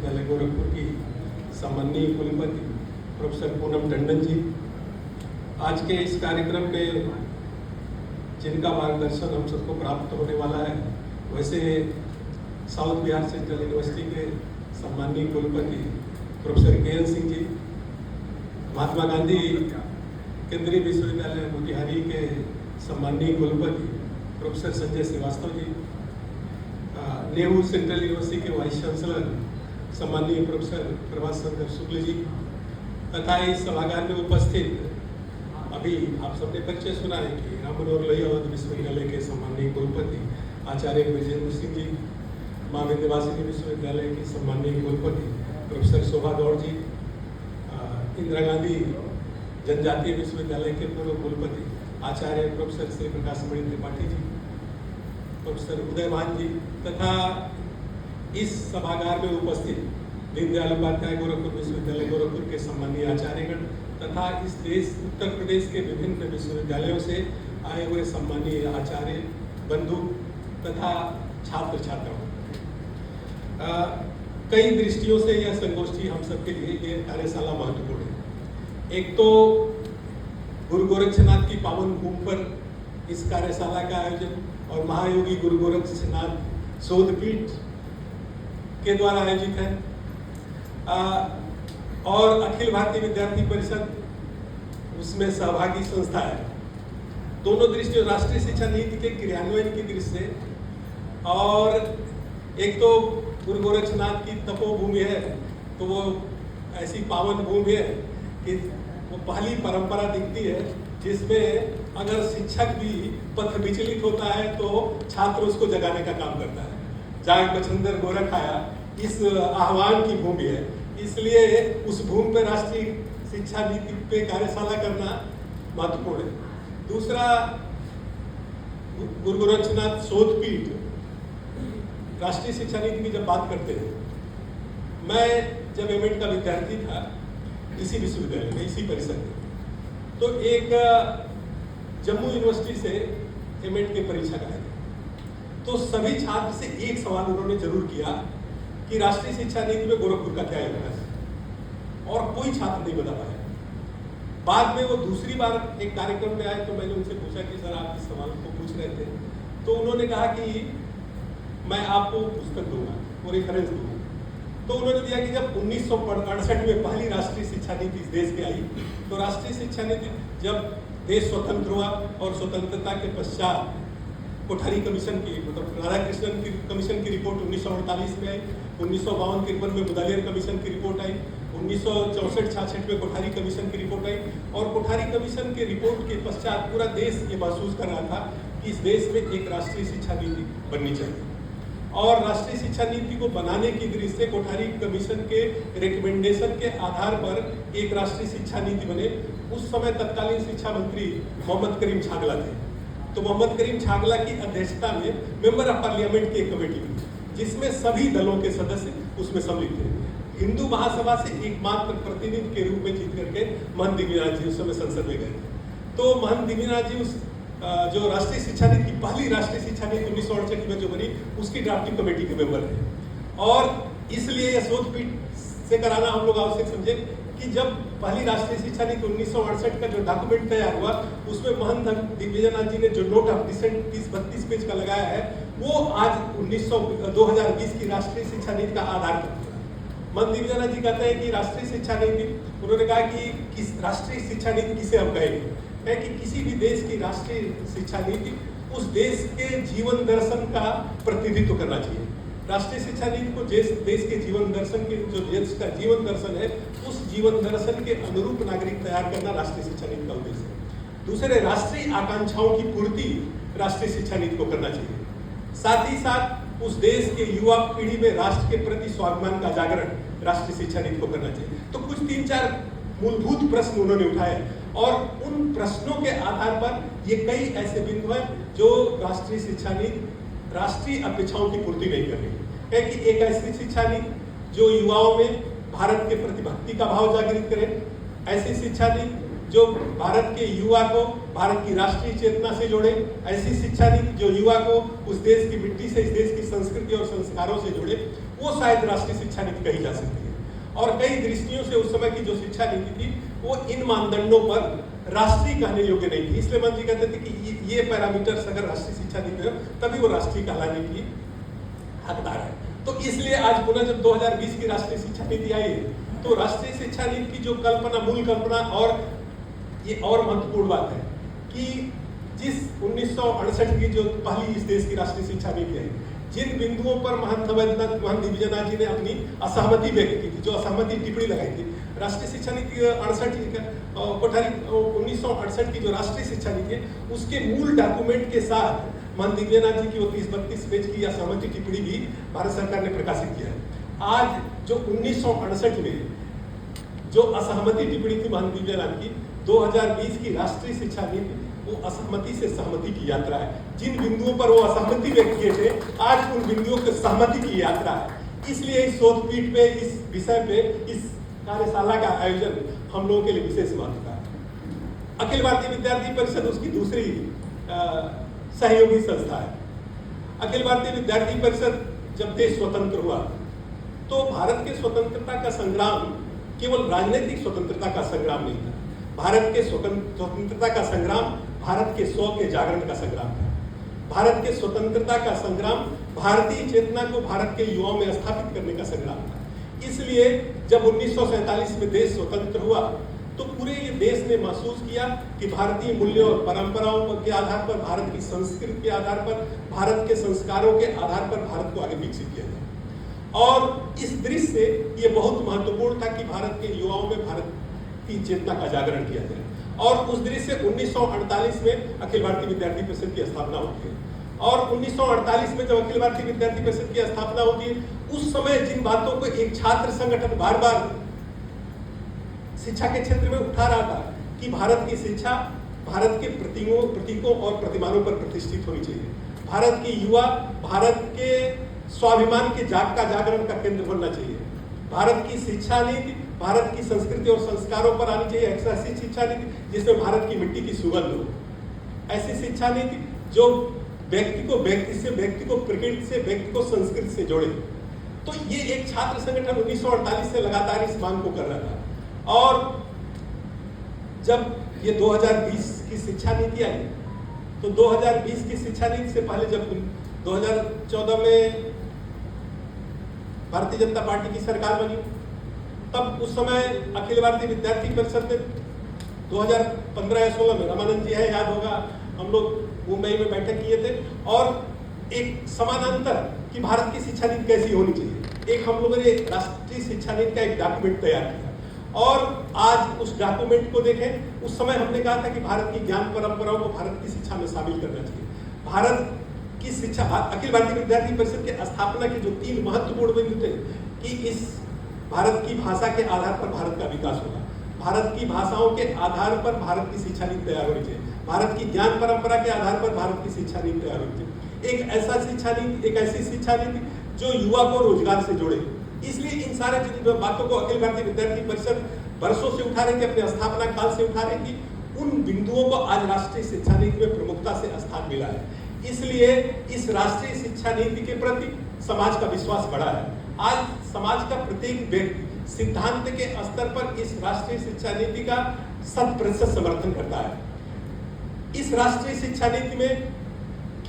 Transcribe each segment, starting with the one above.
विश्वविद्यालय गोरखपुर की सम्माननीय कुलपति प्रोफेसर पूनम टंडन जी, आज के इस कार्यक्रम में जिनका मार्गदर्शन हम सबको प्राप्त होने वाला है, वैसे साउथ बिहार सेंट्रल यूनिवर्सिटी के सम्माननीय कुलपति प्रोफेसर के.एन. सिंह जी, महात्मा गांधी केंद्रीय विश्वविद्यालय मोतिहारी के सम्माननीय कुलपति professor Sanjay Srivastava ji, Nehru central university के वाइस चांसलर सम्माननीय प्रोफेसर प्रभास चंद्र शुक्ल जी, तथा इस सभागार में उपस्थित अभी आप सबने परिचय सुना है कि राम मनोहर लोहिया विश्वविद्यालय के सम्माननीय कुलपति आचार्य विजेंद्र सिंह जी, माँ विंध्यवासिनी विश्वविद्यालय के सम्माननीय कुलपति प्रोफेसर शोभा गौड़ जी, इंदिरा गांधी जनजातीय विश्वविद्यालय के पूर्व कुलपति आचार्य प्रोफेसर श्री प्रकाश मणि त्रिपाठी जी, प्रोफेसर उदयभान जी, तथा इस सभागार में उपस्थित दीनदयाल उपाध्याय गोरखपुर विश्वविद्यालय गोरखपुर के सम्मानीय आचार्यगण तथा इस देश उत्तर प्रदेश के विभिन्न विश्वविद्यालयों से आए हुए सम्मानीय आचार्य बंधु तथा छात्र छात्राओं, कई दृष्टियों से यह संगोष्ठी हम सबके लिए ये कार्यशाला महत्वपूर्ण है। एक तो गुरु गोरक्षनाथ की पावन भूमि पर इस कार्यशाला का आयोजन और महायोगी गुरु गोरक्षनाथ शोध पीठ के द्वारा आयोजित है, और अखिल भारतीय विद्यार्थी परिषद उसमें सहभागी संस्था है। दोनों दृष्टियों, राष्ट्रीय शिक्षा नीति के क्रियान्वयन की दृष्टि से, और एक तो गुरु गोरक्षनाथ की तपोभूमि है, तो वो ऐसी पावन भूमि है कि वो पहली परंपरा दिखती है जिसमें अगर शिक्षक भी पथ विचलित होता है तो छात्र उसको जगाने का काम करता है। जाग बछंदर गोरख आया, इस आह्वान की भूमि है, इसलिए उस भूमि पर राष्ट्रीय शिक्षा नीति पे कार्यशाला करना महत्वपूर्ण है। दूसरा, गुरु गोरक्षनाथ शोध पीठ राष्ट्रीय शिक्षा नीति की जब बात करते हैं, मैं जब एमएड का विद्यार्थी था इसी विश्वविद्यालय में, इसी परिसर में, तो एक जम्मू यूनिवर्सिटी से एमएड के परीक्षक आए थे, तो सभी छात्र से एक सवाल उन्होंने जरूर किया कि राष्ट्रीय शिक्षा नीति में गोरखपुर का क्या योगदान है, और कोई छात्र नहीं बता पाया। बाद में वो दूसरी बार एक कार्यक्रम में आए तो मैंने उनसे पूछा कि सर आप इस सवाल को पूछ रहे थे, तो उन्होंने कहा कि मैं आपको पुस्तक दूंगा, वो रेफरेंस दूंगा। तो उन्होंने दिया कि जब 1968 में पहली राष्ट्रीय शिक्षा नीति इस देश में आई, तो राष्ट्रीय शिक्षा नीति जब देश स्वतंत्र हुआ और स्वतंत्रता के पश्चात कोठारी कमीशन की, मतलब राधाकृष्णन की कमीशन की रिपोर्ट 1948 में आई, 1952-53 में मुदालियर कमीशन की रिपोर्ट आई, 1964-66 में कोठारी कमीशन की रिपोर्ट आई, और कोठारी कमीशन के रिपोर्ट के पश्चात पूरा देश ये महसूस कर रहा था कि इस देश में एक राष्ट्रीय शिक्षा नीति बननी चाहिए। और राष्ट्रीय शिक्षा नीति को बनाने की दृष्टि से कोठारी कमीशन के रिकमेंडेशन के आधार पर एक राष्ट्रीय शिक्षा नीति बने। उस समय तत्कालीन शिक्षा मंत्री मोहम्मद करीम छागला थे, तो मोहम्मद करीम छागला की अध्यक्षता में मेंबर ऑफ पार्लियामेंट की एक कमेटी बनी, जिसमें सभी दलों के सदस्य उसमें सम्मिलित थे। हिंदू महासभा से एकमात्र प्रतिनिधि के रूप में जीत करके महंत दिव्यनाथ जी उस समय संसद में गए थे। तो महंत दिव्यनाथ जी उस जो राष्ट्रीय शिक्षा नीति, पहली राष्ट्रीय शिक्षा नीति 1968 में जो बनी, उसकी ड्राफ्टिंग कमेटी के मेंबर थे। और इसलिए यह शोध पीठ से कराना हम लोग आवश्यक समझे कि जब पहली राष्ट्रीय शिक्षा नीति 1968 का जो डॉक्यूमेंट तैयार हुआ, उसमें महंत दिग्विजयनाथ जी ने जो नोट ऑफ डिसेंट 30-32 पेज का लगाया है, वो आज 2020 की राष्ट्रीय शिक्षा नीति का आधार है। महंत दिग्विजयनाथ जी कहते हैं कि राष्ट्रीय शिक्षा नीति, उन्होंने कहा कि किस राष्ट्रीय शिक्षा नीति किसे हम कहेंगे, है कि किसी भी देश की राष्ट्रीय शिक्षा नीति उस देश के जीवन दर्शन का प्रतिनिधित्व करना चाहिए। राष्ट्रीय शिक्षा नीति को देश के जीवन दर्शन के, जो देश का जीवन दर्शन है, उस जीवन दर्शन के अनुरूप नागरिक तैयार करना राष्ट्रीय शिक्षा नीति का उद्देश्य है। दूसरे, राष्ट्रीय आकांक्षाओं की पूर्ति राष्ट्रीय शिक्षा नीति को करना चाहिए। साथ ही साथ उस देश के युवा पीढ़ी में राष्ट्र के प्रति स्वाभिमान का जागरण राष्ट्रीय शिक्षा नीति को करना चाहिए। तो कुछ 3-4 मूलभूत प्रश्न उन्होंने उठाए, और उन प्रश्नों के आधार पर ये कई ऐसे बिंदु हैं जो राष्ट्रीय शिक्षा नीति राष्ट्रीय अपेक्षाओं की पूर्ति नहीं कर रही है। कि एक ऐसी शिक्षा नीति जो युवाओं में भारत के प्रति भक्ति का भाव जागृत करे, ऐसी शिक्षा नीति जो भारत के युवा को भारत की राष्ट्रीय चेतना से जोड़े, ऐसी शिक्षा नीति जो युवा को उस देश की मिट्टी से, इस देश की संस्कृति और संस्कारों से जोड़े, वो शायद राष्ट्रीय शिक्षा नीति कही जा सकती है। और कई दृष्टियों से उस समय की जो शिक्षा नीति थी वो इन मानदंडों पर राष्ट्रीय कहने योग्य नहीं थी। इसलिए मंत्री कहते थे कि ये पैरामीटर्स अगर राष्ट्रीय शिक्षा नीति हो तभी वो राष्ट्रीय कहलाने की हकदार है। तो इसलिए आज पुनः जब 2020 की राष्ट्रीय शिक्षा नीति आई है तो राष्ट्रीय शिक्षा नीति की जो कल्पना, मूल कल्पना, और ये और महत्वपूर्ण बात है कि जिस 1968 की जो पहली इस देश की राष्ट्रीय शिक्षा नीति है, जिन बिंदुओं पर महंत महंत दिव्यनाथ जी ने अपनी असहमति व्यक्त की थी, जो असहमति टिप्पणी लगाई थी, राष्ट्रीय शिक्षा नीति 1968 की जो राष्ट्रीय शिक्षा नीति है उसके मूल डॉक्यूमेंट के साथ महंत दिव्यनाथ जी की वो 30-32 पेज की असहमति टिप्पणी भी भारत सरकार ने प्रकाशित किया है। आज जो 1968 में जो असहमति टिप्पणी थी महंत दिव्यनाथ की, 2020 की राष्ट्रीय शिक्षा नीति वो असहमति से सहमति की यात्रा है। जिन बिंदुओं पर वो असहमति व्यक्त किए थे, आज उन बिंदुओं के सहमति की यात्रा है। इसलिए इस शोधपीठ पे, इस विषय पे, इस कार्यशाला का आयोजन हम लोगों के लिए विशेष महत्व का है। अखिल भारतीय विद्यार्थी परिषद उसकी दूसरी सहयोगी संस्था है। अखिल भारतीय विद्यार्थी परिषद जब देश स्वतंत्र हुआ तो भारत के स्वतंत्रता का संग्राम केवल राजनीतिक स्वतंत्रता का संग्राम नहीं था। भारत के स्वतंत्रता का संग्राम भारत के स्व के जागरण का संग्राम था। भारत के स्वतंत्रता का संग्राम भारतीय चेतना को भारत के युवाओं में स्थापित करने का संग्राम था। इसलिए जब 1947 में देश स्वतंत्र हुआ तो पूरे ये देश ने महसूस किया कि भारतीय मूल्यों और परंपराओं के आधार पर, भारत की संस्कृति के आधार पर, भारत के संस्कारों के आधार पर भारत को आगे विकसित किया जाए। और इस दृश्य से ये बहुत महत्वपूर्ण था कि भारत के युवाओं में भारत की चेतना का जागरण किया जाए। और उस दृश्य से 1948 में अखिल भारतीय विद्यार्थी परिषद की स्थापना होती है। और 1948 में जब अखिल भारतीय विद्यार्थी परिषद की स्थापना होती है, उस समय जिन बातों को एक छात्र संगठन बार बार शिक्षा के क्षेत्र में उठा रहा था कि भारत की शिक्षा भारत के प्रतीकों और प्रतिमानों पर प्रतिष्ठित होनी चाहिए। भारत के युवा भारत के स्वाभिमान के जागरण का केंद्र बनना चाहिए। भारत की शिक्षा नीति भारत की संस्कृति और संस्कारों पर आनी चाहिए। ऐसी शिक्षा नीति जिसमें भारत की मिट्टी की सुगंध हो। ऐसी शिक्षा नीति जो व्यक्ति को प्रकृति से, व्यक्ति को संस्कृति से जोड़े। तो ये एक छात्र संगठन 1948 से लगातार इस मांग को कर रहा था। और जब ये 2020 की शिक्षा नीति आई तो 2020 की शिक्षा नीति से पहले जब 2014 में भारतीय जनता पार्टी की सरकार बनी, तब उस समय अखिल भारतीय विद्यार्थी परिषद ने 2015 या 16 में, रामानंद जी है, याद होगा, हम लोग मुंबई में बैठक किए थे और एक समानांतर कि भारत की शिक्षा नीति कैसी होनी चाहिए, एक हम लोगों ने राष्ट्रीय शिक्षा नीति का एक डॉक्यूमेंट तैयार किया। और आज उस डॉक्यूमेंट को देखें, उस समय हमने कहा था कि भारत की ज्ञान परंपराओं को भारत की शिक्षा में शामिल करना चाहिए। भारत की शिक्षा, अखिल भारतीय विद्यार्थी परिषद के स्थापना के जो 3 महत्वपूर्ण बिंदु थे कि इस भारत की भाषा के आधार पर भारत का विकास होगा, भारत की भाषाओं के आधार पर भारत की शिक्षा नीति तैयार होनी चाहिए, भारत की ज्ञान परंपरा के आधार पर भारत की शिक्षा नीति तैयार होनी चाहिए। एक ऐसी शिक्षा नीति जो युवा को रोजगार से जोड़े। इसलिए इन सारे बातों को अखिल भारतीय विद्यार्थी परिषद वर्षों से उठा रही थी, अपने स्थापना काल से उठा रही थी। उन बिंदुओं को आज राष्ट्रीय शिक्षा नीति में प्रमुखता से स्थान मिला है। इसलिए इस राष्ट्रीय शिक्षा नीति के प्रति समाज का विश्वास बढ़ा है। आज समाज का प्रत्येक व्यक्ति सिद्धांत के स्तर पर इस राष्ट्रीय शिक्षा नीति का 100% समर्थन करता है। इस राष्ट्रीय शिक्षा नीति में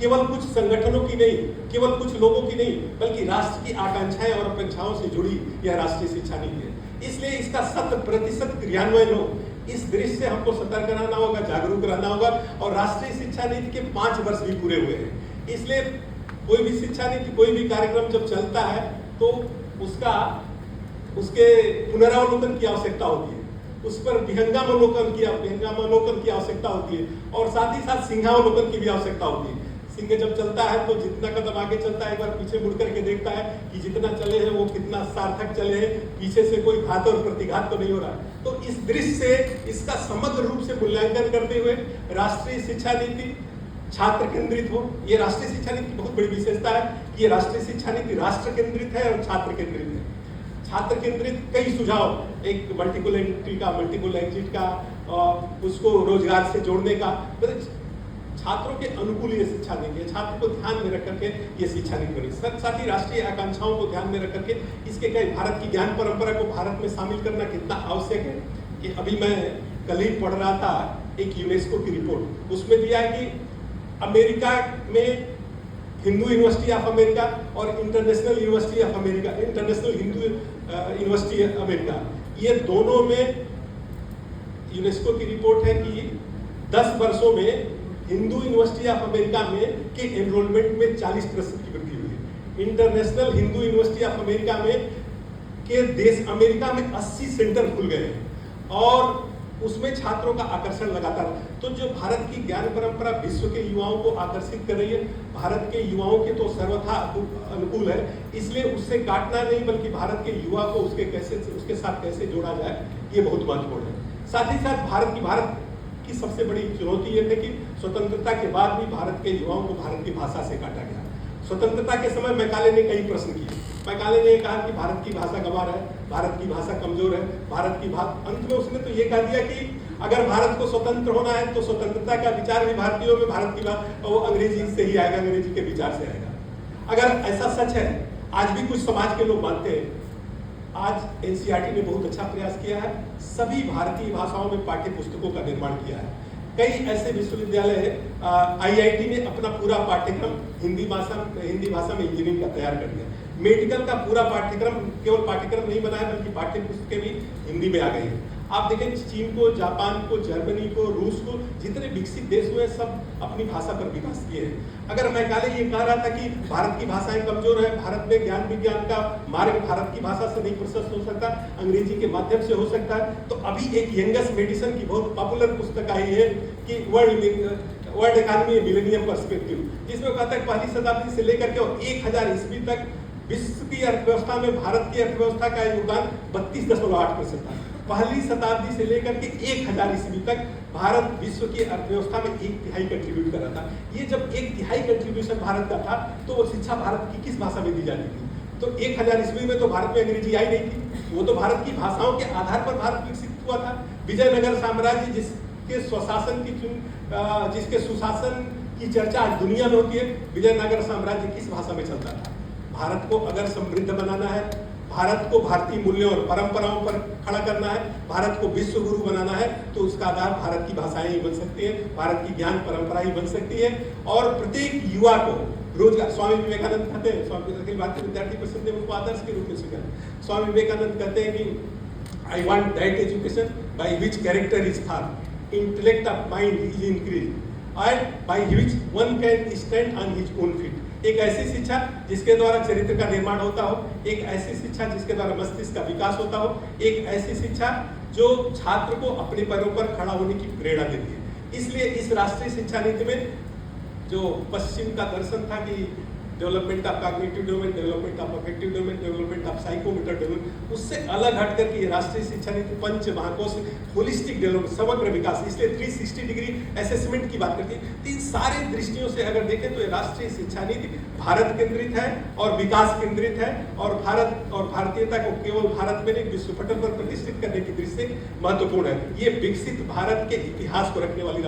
केवल कुछ संगठनों की नहीं, केवल कुछ लोगों की नहीं, बल्कि राष्ट्र की आकांक्षाएं और अपेक्षाओं से जुड़ी यह राष्ट्रीय शिक्षा नीति है। इसलिए इसका 100% क्रियान्वयन हो, इस दृश्य से हमको सतर्क रहना होगा, जागरूक रहना होगा। और राष्ट्रीय शिक्षा नीति के 5 वर्ष भी पूरे हुए हैं। इसलिए कोई भी शिक्षा नीति, कोई भी कार्यक्रम जब चलता है तो उसके पुनरावलोकन की आवश्यकता होती है, उस पर विहंगावलोकन की आवश्यकता होती है, और साथ ही साथ सिंहावलोकन की भी आवश्यकता होती है। सिंह जब चलता है तो जितना कदम आगे चलता है, एक बार पीछे मुड़ करके देखता है कि जितना चले हैं वो कितना सार्थक चले हैं, पीछे से कोई घात और प्रतिघात तो नहीं हो रहा। तो इस दृश्य से इसका समग्र रूप से मूल्यांकन करते हुए राष्ट्रीय शिक्षा नीति छात्र केंद्रित हो। ये राष्ट्रीय शिक्षा नीति की बहुत बड़ी विशेषता है कि ये राष्ट्रीय शिक्षा नीति राष्ट्र केंद्रित है और छात्र केंद्रित है। छात्र केंद्रित कई सुझाव, एक मल्टीकुल एंट्री का, उसको रोजगार से जोड़ने का, छात्रों के अनुकूल ये शिक्षा नीति है, छात्र को ध्यान में रख करके ये शिक्षा नीति बनी। साथ ही राष्ट्रीय आकांक्षाओं को ध्यान में रख करके इसके कई भारत की ज्ञान परंपरा को भारत में शामिल करना कितना आवश्यक है कि अभी मैं कल ही पढ़ रहा था एक यूनेस्को की रिपोर्ट, उसमें दिया है कि अमेरिका में हिंदू यूनिवर्सिटी ऑफ अमेरिका और international university of America, international Hindu university America, ये दोनों में यूनेस्को की रिपोर्ट है कि 10 वर्षों में हिंदू यूनिवर्सिटी ऑफ अमेरिका में के एनरोलमेंट में 40% की वृद्धि हुई है। International Hindu university of America में के देश अमेरिका में 80 सेंटर खुल गए हैं और उसमें छात्रों का आकर्षण लगातार। तो जो भारत की ज्ञान परंपरा विश्व के युवाओं को आकर्षित कर रही है, भारत के युवाओं के तो सर्वथा अनुकूल है, इसलिए उससे काटना नहीं बल्कि भारत के युवा को उसके साथ कैसे जोड़ा जाए ये बहुत महत्वपूर्ण है। साथ ही साथ भारत की सबसे बड़ी चुनौती ये थी कि स्वतंत्रता के बाद भी भारत के युवाओं को भारत की भाषा से काटा गया। स्वतंत्रता के समय मैकाले ने कई प्रश्न किए। मैकाले ने कहा कि भारत की भाषा गंवार है, भारत की भाषा कमजोर है, भारत की भाषा, अंत में उसने तो ये कह दिया कि अगर भारत को स्वतंत्र होना है तो स्वतंत्रता का विचार भी भारतीयों में भारत की वो अंग्रेजी से ही आएगा, अंग्रेजी के विचार से आएगा। अगर ऐसा सच है, आज भी कुछ समाज के लोग मानते हैं। आज एनसीईआरटी ने बहुत अच्छा प्रयास किया है, सभी भारतीय भाषाओं में पाठ्य पुस्तकों का निर्माण किया है। कई ऐसे विश्वविद्यालय आईआईटी ने अपना पूरा पाठ्यक्रम हिंदी भाषा में इंजीनियरिंग का तैयार कर दिया। मेडिकल का पूरा पाठ्यक्रम केवल पाठ्यक्रम नहीं बना है बल्कि पाठ्य पुस्तकें भी हिंदी में आ गई है। आप देखें चीन को, जापान को, जर्मनी को, रूस को, जितने विकसित देश हुए सब अपनी भाषा पर विकास किए हैं। अगर मैकाले ये कह रहा था कि भारत की भाषाएं कमजोर है, भारत में ज्ञान विज्ञान का मार्ग भारत की भाषा से नहीं प्रशस्त हो सकता, अंग्रेजी के माध्यम से हो सकता है, तो अभी एक यंगस्ट मेडिसिन की बहुत पॉपुलर पुस्तक आई है कि वर्ल्ड इकोनॉमी मिलेनियम पर्सपेक्टिव, जिसमें कहता है पहली शताब्दी से लेकर के 1000 ईस्वी तक विश्व की अर्थव्यवस्था में भारत की अर्थव्यवस्था का योगदान 32.8% था। पहली शताब्दी से लेकर के 1000 ईस्वी तक भारत विश्व की अर्थव्यवस्था में 1/3 कंट्रीब्यूट कर रहा था। ये जब 1/3 कंट्रीब्यूशन भारत का था तो वो शिक्षा भारत की किस भाषा में दी जाती थी? तो 1000 ईस्वी में तो भारत में अंग्रेजी आई नहीं थी, वो तो भारत की भाषाओं के आधार पर भारत विकसित हुआ था। विजयनगर साम्राज्य जिसके सुशासन की चर्चा आज दुनिया में होती है, विजयनगर साम्राज्य किस भाषा में चलता था? भारत को अगर समृद्ध बनाना है, भारत को भारतीय मूल्यों और परंपराओं पर खड़ा करना है, भारत को विश्व गुरु बनाना है, तो उसका आधार भारत की भाषाएं ही बन सकती है, भारत की ज्ञान परंपरा ही बन सकती है। और प्रत्येक युवा को रोजगार, स्वामी विवेकानंद कहते हैं, अखिल भारतीय विद्यार्थी परिषद ने उनको आदर्श के रूप में स्वीकार। स्वामी विवेकानंद कहते हैं कि I want that education by which character is formed, intellect of mind is increase and by which one can stand on his own feet. एक ऐसी शिक्षा जिसके द्वारा चरित्र का निर्माण होता हो, एक ऐसी शिक्षा जिसके द्वारा मस्तिष्क का विकास होता हो, एक ऐसी शिक्षा जो छात्र को अपने पैरों पर खड़ा होने की प्रेरणा देती है। इसलिए इस राष्ट्रीय शिक्षा नीति में जो पश्चिम का दर्शन था कि development of cognitive domain, development of affective domain, development of psychomotor domain, उससे अलग हट करके ये राष्ट्रीय शिक्षा नीति पंच महाकोश होलिस्टिक डेवलपमेंट, समग्र विकास, इसलिए 360 डिग्री असेसमेंट की बात करती है। तीन सारे दृष्टियों से अगर देखें तो ये राष्ट्रीय शिक्षा नीति भारत केंद्रित है और विकास केंद्रित है और भारत और भारतीयता को केवल भारत में नहीं विश्व पटल पर प्रतिष्ठित करने की दृष्टि से महत्वपूर्ण है। ये विकसित भारत के इतिहास को रचने वाली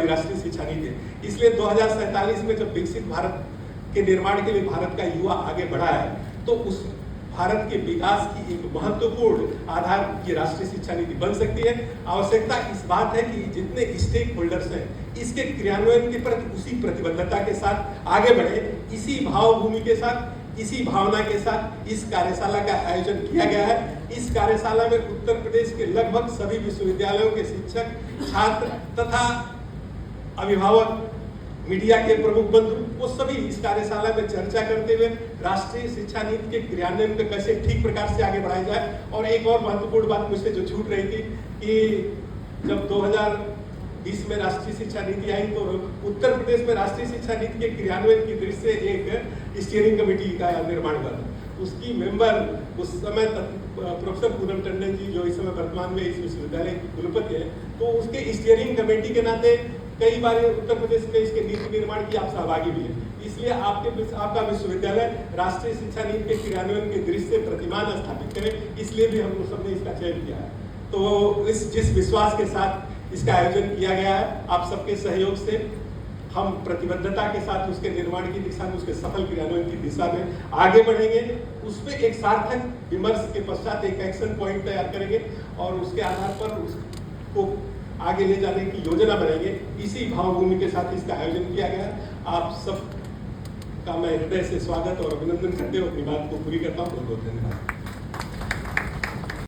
राष्ट्रीय शिक्षा नीति है। इसलिए 2047 में जब विकसित भारत के निर्माण के लिए भारत का युवा आगे बढ़ा है तो उस भारत के विकास की एक महत्वपूर्ण आधार ये राष्ट्रीय शिक्षा नीति बन सकती है। आवश्यकता इस बात है कि जितने स्टेक होल्डर्स हैं इसके क्रियान्वयन के प्रति उसी प्रतिबद्धता के साथ आगे बढ़े, इसी भावभूमि के साथ, इसी भावना के साथ इस कार्यशाला का आयोजन किया गया है। इस कार्यशाला में उत्तर प्रदेश के लगभग सभी विश्वविद्यालयों के शिक्षक, छात्र तथा अभिभावक, मीडिया के प्रमुख बंधु, वो सभी इस कार्यशाला में चर्चा करते हुए राष्ट्रीय शिक्षा नीति के क्रियान्वयन को कैसे ठीक प्रकार से आगे बढ़ाया जाए। और एक और महत्वपूर्ण बात मुझसे जो छूट रही थी कि जब 2020 में राष्ट्रीय शिक्षा नीति आई तो उत्तर प्रदेश में राष्ट्रीय शिक्षा नीति के क्रियान्वयन की दृष्टि से एक स्टीयरिंग कमेटी का निर्माण हुआ था। उसकी मेंबर उस समय प्रोफेसर पूनम टंडन जी, जो इस समय वर्तमान में इस विश्वविद्यालय की कुलपति है, तो उसके स्टीयरिंग कमेटी के नाते कई बार उत्तर प्रदेश में इसके नीति निर्माण की आप सहभागी भी है। इसलिए आपका विश्वविद्यालय राष्ट्रीय शिक्षा नीति के क्रियान्वयन की दृष्टि से प्रतिमान स्थापित करे, इसलिए भी हम सबने इसका चयन किया है। तो जिस विश्वास के साथ इसका आयोजन किया गया है, आप सबके सहयोग से हम प्रतिबद्धता के साथ उसके निर्माण की दिशा में, उसके सफल क्रियान्वयन की दिशा में आगे बढ़ेंगे। उस पर एक सार्थक विमर्श के पश्चात एक एक्शन पॉइंट तैयार करेंगे और उसके आधार पर उसको आगे ले जाने की योजना बनाएंगे। इसी भावभूमि के साथ इसका आयोजन किया गया। आप सब का मैं हृदय से स्वागत और अभिनंदन करते हुए अपनी बात को पूरी करता हूँ। बहुत बहुत धन्यवाद।